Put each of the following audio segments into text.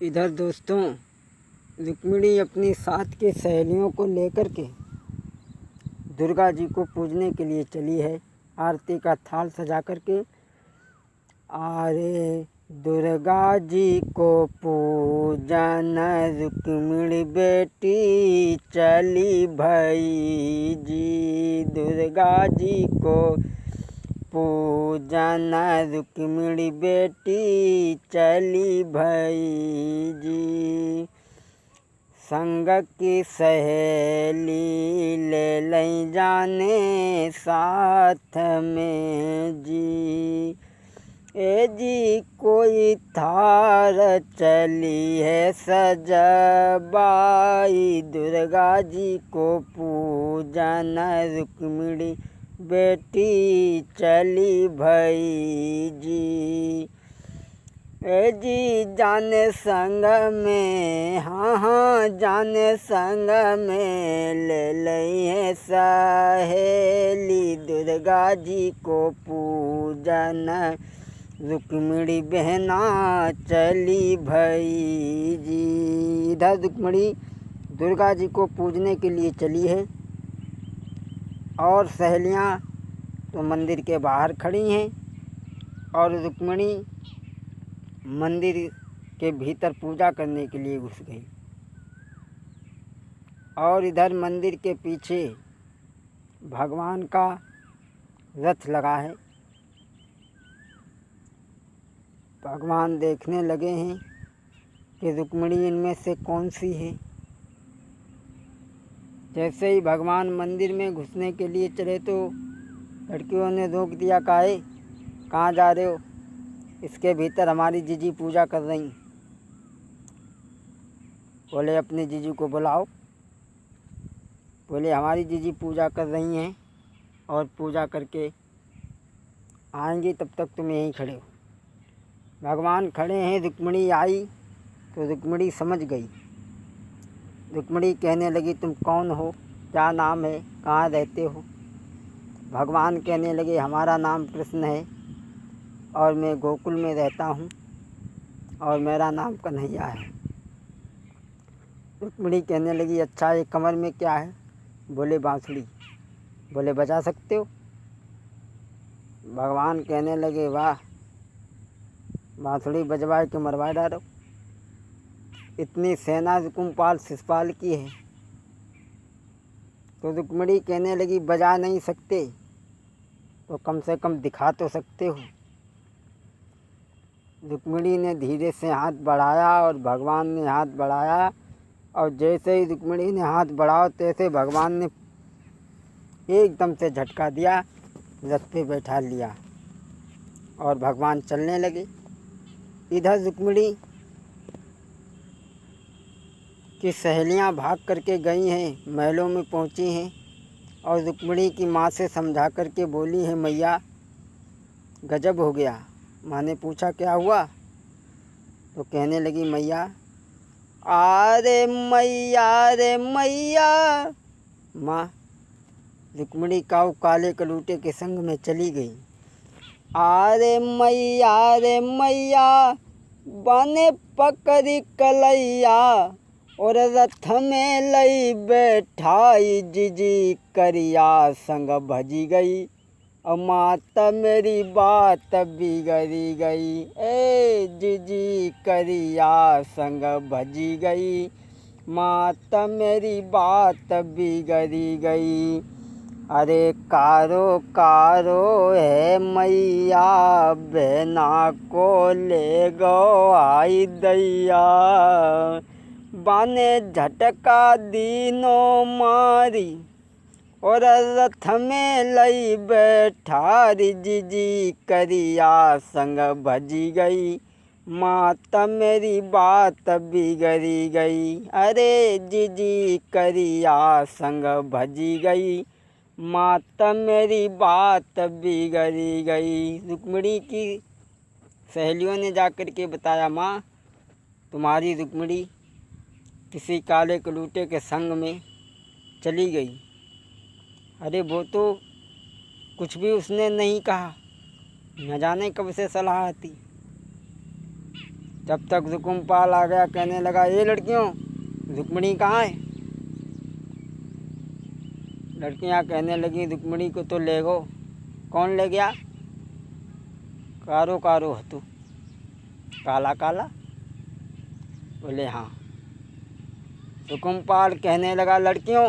इधर दोस्तों, रुक्मिणी अपनी 7 के सहेलियों को लेकर के दुर्गा जी को पूजने के लिए चली है। आरती का थाल सजा करके, अरे दुर्गा जी को पूजन रुक्मिणी बेटी चली भई जी। दुर्गा जी को पूजन रुक्मिणी बेटी चली भई जी। संग की सहेली ले लई जाने साथ में जी। ए जी कोई थार चली है सजबाई, दुर्गा जी को पूजन रुक्मिणी बेटी चली भई जी। ए जी जाने संग में, हाँ जाने संग में ले लई है सहेली, दुर्गा जी को पूजन रुक्मिणी बहना चली भई जी। इधर रुक्मिणी दुर्गा जी को पूजने के लिए चली है और सहेलियां तो मंदिर के बाहर खड़ी हैं और रुक्मिणी मंदिर के भीतर पूजा करने के लिए घुस गई। और इधर मंदिर के पीछे भगवान का रथ लगा है। भगवान देखने लगे हैं कि रुक्मिणी इनमें से कौन सी है। जैसे ही भगवान मंदिर में घुसने के लिए चले तो लड़कियों ने रोक दिया, काहे कहाँ जा रहे हो, इसके भीतर हमारी जीजी पूजा कर रही। बोले अपने जीजू को बुलाओ। बोले हमारी जीजी पूजा कर रही हैं और पूजा करके आएंगी, तब तक तुम यहीं खड़े हो। भगवान खड़े हैं, रुक्मिणी आई तो रुक्मिणी समझ गई। रुक्मिणी कहने लगी तुम कौन हो, क्या नाम है, कहाँ रहते हो। भगवान कहने लगे हमारा नाम कृष्ण है और मैं गोकुल में रहता हूँ और मेरा नाम कन्हैया है। रुक्मिणी कहने लगी अच्छा ये कमर में क्या है। बोले बांसुरी। बोले बजा सकते हो। भगवान कहने लगे वाह, बांसुरी बजवाए के मरवा डालो। इतनी सेना रुकुमपाल शिषपाल की है। तो रुक्मिणी कहने लगी बजा नहीं सकते तो कम से कम दिखा तो सकते हो। रुक्मिणी ने धीरे से हाथ बढ़ाया और भगवान ने हाथ बढ़ाया और जैसे ही रुक्मिणी ने हाथ बढ़ाया तैसे भगवान ने एकदम से झटका दिया, रथ पे बैठा लिया और भगवान चलने लगे। इधर रुक्मिणी की सहेलियां भाग करके गई हैं, महलों में पहुंची हैं और रुक्मिणी की माँ से समझा करके बोली है मैया गजब हो गया। माँ ने पूछा क्या हुआ, तो कहने लगी मैया अरे मैया रे मैया। माँ रुक्मिणी काऊ काले कलूटे के संग में चली गई। अरे मैया रे मैया बने पकड़ी कलैया और रथ में लई बैठाई, जीजी करिया संग भजी गई और माता मेरी बात बिगड़ी गई। ए जीजी करिया संग भजी गई, माता मेरी बात बिगड़ी गई। अरे कारो कारो है मैया बहना को ले गो आई दैया, बाने झटका दीनो मारी और रथ में लई बैठारी, जीजी करिया संग भजी गई, माता मेरी बात बिगड़ी गई। अरे जीजी करिया संग भजी गई, माता मेरी बात बिगड़ी गई। रुक्मिणी की सहेलियों ने जाकर के बताया माँ तुम्हारी रुक्मिणी किसी काले कलूटे के संग में चली गई। अरे वो तो कुछ भी उसने नहीं कहा, न जाने कब से सलाह आती। जब तक रुकुमपाल आ गया, कहने लगा, ये लड़कियों, रुक्मिणी कहाँ है? लड़कियां कहने लगी, रुक्मिणी को तो ले गो। कौन ले गया? कारो कारो हतु, काला काला। बोले हाँ। रुकुमपाल कहने लगा, लड़कियों,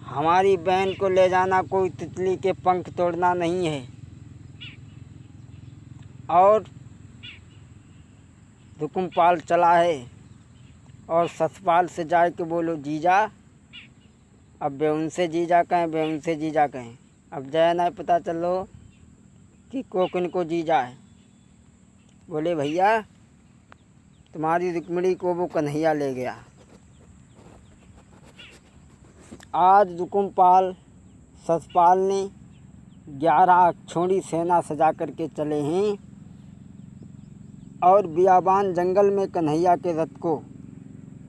हमारी बहन को ले जाना कोई तितली के पंख तोड़ना नहीं है। और रुकुमपाल चला है और सतपाल से जाए के बोलो, जीजा। अब बे उनसे जीजा कहें, बे उनसे जीजा कहें। अब जय ना पता चलो कि कोकिन को जीजा है। बोले भैया, तुम्हारी रुक्मिणी को वो कन्हैया ले गया। आज रुकुमपाल सतपाल ने 11 अक्षौणी सेना सजा करके चले हैं और बियाबान जंगल में कन्हैया के रथ को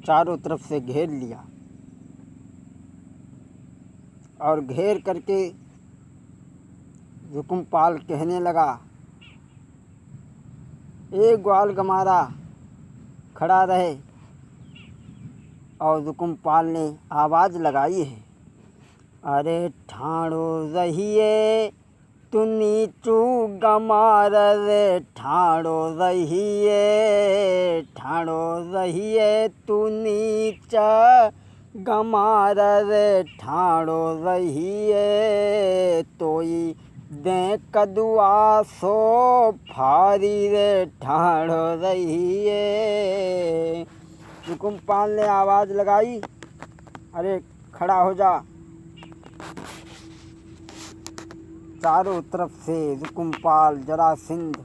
चारों तरफ से घेर लिया। और घेर करके रुकुमपाल कहने लगा, एक ग्वाल गमारा खड़ा रहे। और रुकुमपाल ने आवाज़ लगाई है, अरे ठाणो रहिए तू नीचू गमार रे, ठाणो रहिए तू नीचा गमार रे, ठाणो रहिए तोई दे कदुआ सो फारी रे, ठाणो रहिए। रुकुमपाल ने आवाज़ लगाई, अरे खड़ा हो जा। चारों तरफ से रुकुमपाल, जरासंध,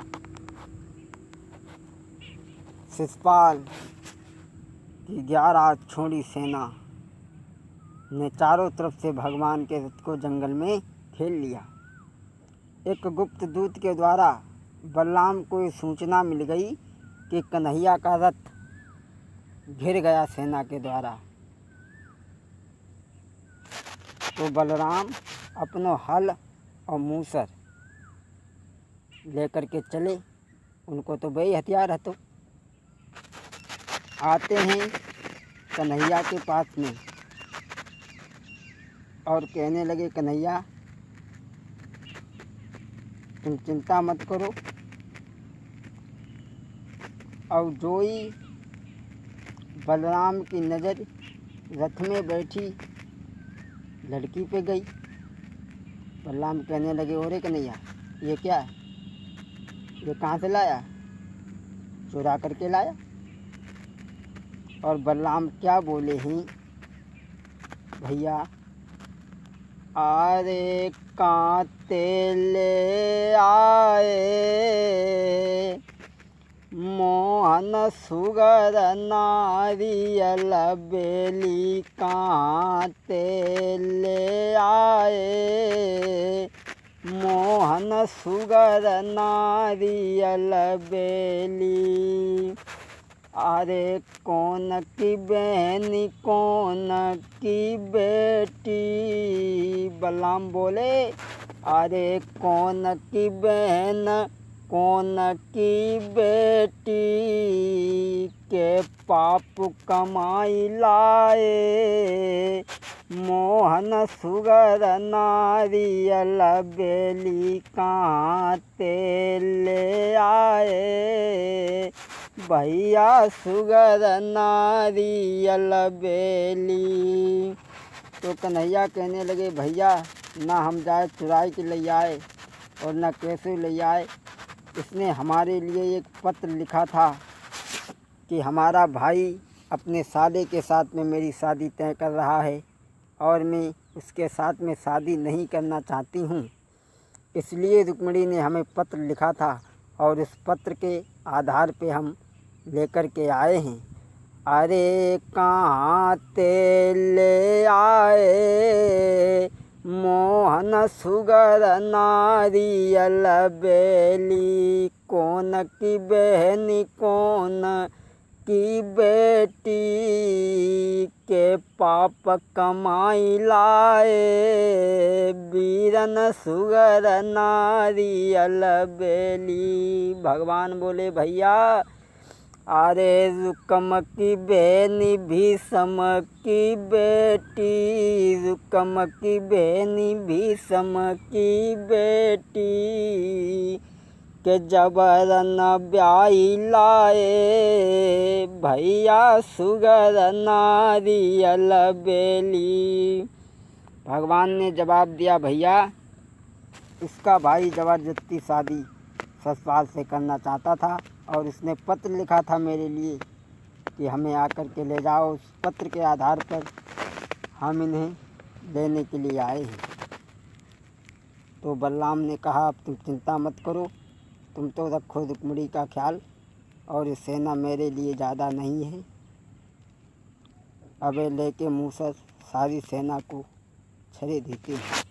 शिशुपाल की 11 अक्षौणी सेना ने चारों तरफ से भगवान के रथ को जंगल में खेल लिया। एक गुप्त दूत के द्वारा बलराम को ये सूचना मिल गई कि कन्हैया का रथ घिर गया सेना के द्वारा। तो बलराम अपनो हल और मूसर लेकर के चले। उनको तो वही हथियार हतो। आते हैं कन्हैया के पास में और कहने लगे, कन्हैया तुम चिंता मत करो। और जोई बलराम की नज़र रथ में बैठी लड़की पे गई। बलराम कहने लगे, ओरे कन्हैया, ये क्या है? ये कहाँ से लाया? चुरा करके लाया। और बलराम क्या बोले हैं भैया, अरे कांते ले आए मोहन सुगर नारियल बेली, कांते ले आए मोहन सुगर नारियल बेली। अरे कौन की बहनी कौन की बेटी? बलराम बोले, अरे कौन की बहन कौन की बेटी के पाप कमाई लाए मोहन सुगर नारियल बेली, कांते ले आए भैया सुगर नारियल बेली। तो कन्हैया कहने लगे, भैया ना हम जाए चुराई के ले आए और ना कैसे ले आए। इसने हमारे लिए एक पत्र लिखा था कि हमारा भाई अपने साले के साथ में मेरी शादी तय कर रहा है और मैं उसके साथ में शादी नहीं करना चाहती हूँ। इसलिए रुक्मिणी ने हमें पत्र लिखा था और इस पत्र के आधार पे हम लेकर के आए हैं। अरे कहाँ ते ले आए मोहन सुगर नारियल बेली, कौन की बहनी कौन की बेटी के पाप कमाई लाए, बीरन सुगर नारियल बेली। भगवान बोले भैया अरे रुकम की बहनी भीष्म की बेटी, रुकम की बहनी भीष्म की बेटी, के जबरन ब्याही लाए भैया सुगर नारियल बेली। भगवान ने जवाब दिया भैया इसका भाई ज़बरदस्ती शादी ससुराल से करना चाहता था और उसने पत्र लिखा था मेरे लिए कि हमें आकर के ले जाओ। उस पत्र के आधार पर हम इन्हें लेने के लिए आए हैं। तो बलराम ने कहा अब तुम चिंता मत करो, तुम तो रखो रुक्मिणी का ख्याल और ये सेना मेरे लिए ज़्यादा नहीं है। अब लेके मूसर सारी सेना को छड़े देते हैं।